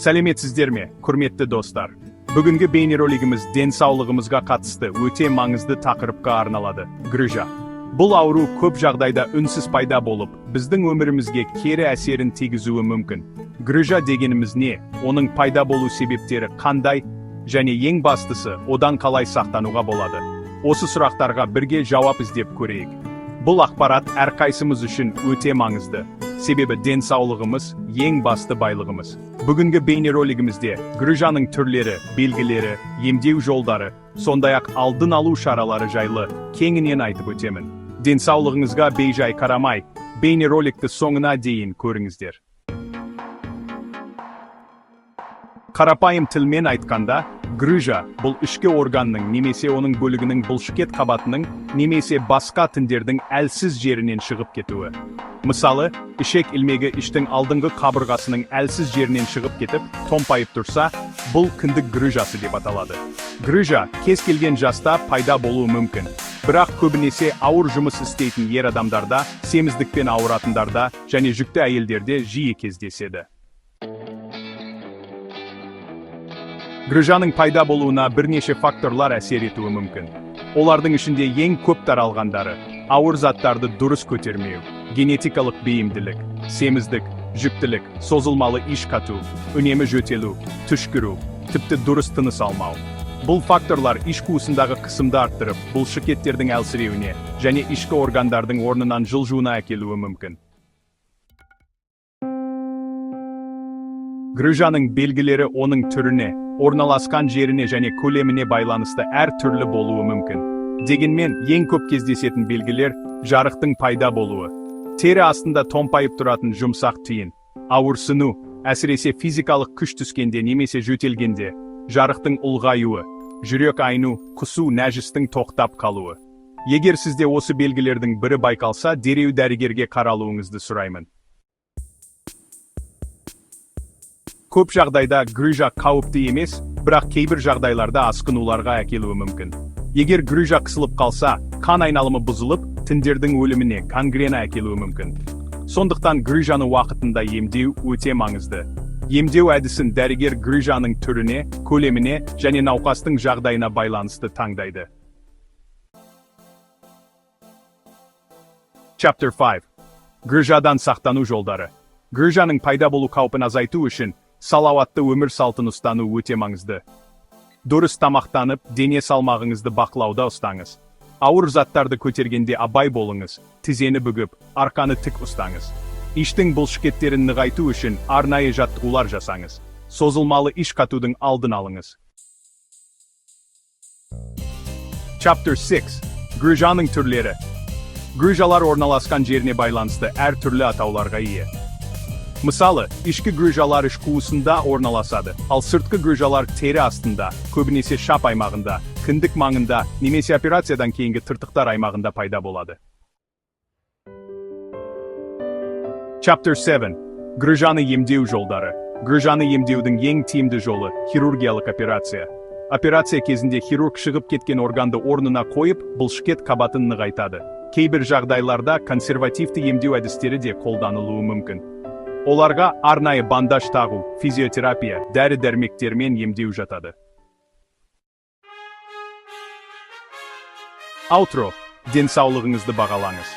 Сәлеметсіздер ме, құрметті достар? Бүгінгі бейнеролигіміз денсаулығымызға қатысты өте маңызды тақырыпқа арналады. Грыжа. Бұл ауру көп жағдайда үнсіз пайда болып, біздің өмірімізге кері әсерін тигізуі мүмкін. Грыжа дегеніміз не, оның пайда болу себептері қандай, және ең бастысы, одан қалай сақтануға болады? Осы сұрақтарға бірге жауап іздеп көрейік. Бұл ақпарат әрқайсымыз үшін өте маңызды. Себебі денсаулығымыз ең басты байлығымыз. Бүгінгі бейнеролигімізде грыжаның түрлері, белгілері, емдеу жолдары, сондай-ақ алдын алу шаралары жайлы кеңінен айтып өтемін. Денсаулығыңызға бейжай қарамай, бейнероликті соңына дейін көріңіздер. Қарапайым тілмен айтқанда, грыжа бұл ішкі органның немесе оның бөлігінің бұлшықет қабатының немесе басқа тіндердің әлсіз жерінен шығып кетуі. Мысалы, ішек илмегі іштің алдыңғы қабырғасының әлсіз жерінен шығып кетіп, томпайып тұрса, бұл кіндік грыжасы деп аталады. Грыжа кез келген жаста пайда болуы мүмкін. Бірақ көбінесе ауыр жұмыс істейтін ер адамдарда, семіздікпен ауыратындарда және жүкті әйелдерде жиі кездеседі. Грыжаның пайда болуына бірнеше факторлар әсер етуі мүмкін. Олардың ішінде ең көп таралғандары: ауыр заттарды дұрыс көтермеу, генетикалық бейімділік, семіздік, жүктілік, созылмалы иш қату, үнемі жөтелу, түшкіру, тіпті дұрыс тыныс алмау. Бұл факторлар иш қуысындағы қысымды арттырып, бұлшықеттердің әлсіреуіне және ішкі органдардың орнынан жылжуына әкелуі мүмкін. Грыжаның белгілері оның түріне, орналасқан жеріне және көлеміне байланысты әр түрлі болуы мүмкін. Дегенмен, ең көп кездесетін белгілер жарықтың пайда болуы, тері астында томпайып тұратын жұмсақ тиын, ауырсыну, әсіресе физикалық күш түскенде немесе жөтелгенде, жарықтың ұлғаюы, жүрек айну, құсу, нәжістің тоқтап қалуы. Егер сізде осы белгілердің бірі байқалса, дереу дәрігерге қаралуыңызды сұраймын. Көп жағдайда грыжа қауіпті емес, бірақ кейбір жағдайларда асқынуларға әкелуі мүмкін. Егер грыжа қысылып қалса, қан айналымы бұзылып, тіндердің өліміне, гангрена әкелуі мүмкін. Сондықтан грыжаны уақытында емдеу өте маңызды. Емдеу әдісін дәрігер грыжаның түріне, көлеміне және науқастың жағдайына байланысты таңдайды. Chapter 5. Грыжадан сақтану жолдары. Грыжаның пайда болу қаупін азайту үшін салауатты өмір салтын ұстану өте маңызды. Дұрыс тамақтанып, дене салмағыңызды бақылауда ұстаңыз. Ауыр заттарды көтергенде абай болыңыз, тізені бүгіп, арқаны тік ұстаңыз. Иштің бұлшықеттерін нығайту үшін арнайы жаттығулар жасаңыз. Созылмалы иш қатудың алдын алыңыз. Chapter 6. Грыжаның түрлері. Грыжалар орналасқан жеріне байланысты әр түрлі атауларға ие. Мысалы, ішкі грыжалар іш қуысында орналасады, ал сыртқы грыжалар тері астында, көбінесе шап аймағында, кіндік маңында, немесе операциядан кейінгі тыртықтар аймағында пайда болады. Chapter 7. Грыжаны емдеу жолдары. Грыжаны емдеудің ең тиімді жолы – хирургиялық операция. Операция кезінде хирург шығып кеткен органды орнына қойып, бұлшықет қабатын нығайтады. Кейбір жағдайларда консервативті емдеу әдістері де қолданылуы мүмкін. Оларға арнайы бандаж тағу, физиотерапия, дәрі-дәрмектермен емдеу жатады. Аутро. Денсаулығыңызды бағалаңыз.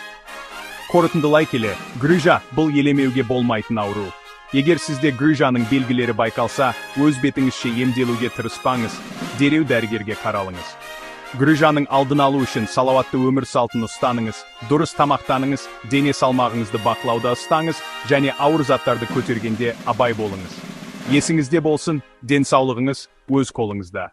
Қорытындылай келе, грыжа бұл елемеуге болмайтын ауру. Егер сізде грыжаның белгілері байқалса, өз бетіңізше емделуге тырыспаңыз, дереу дәрігерге қаралыңыз. Грыжаның алдын алу үшін салауатты өмір салтын ұстаныңыз, дұрыс тамақтаныңыз, дене салмағыңызды бақылауда ұстаңыз және ауыр заттарды көтергенде абай болыңыз. Есіңізде болсын, денсаулығыңыз өз қолыңызда.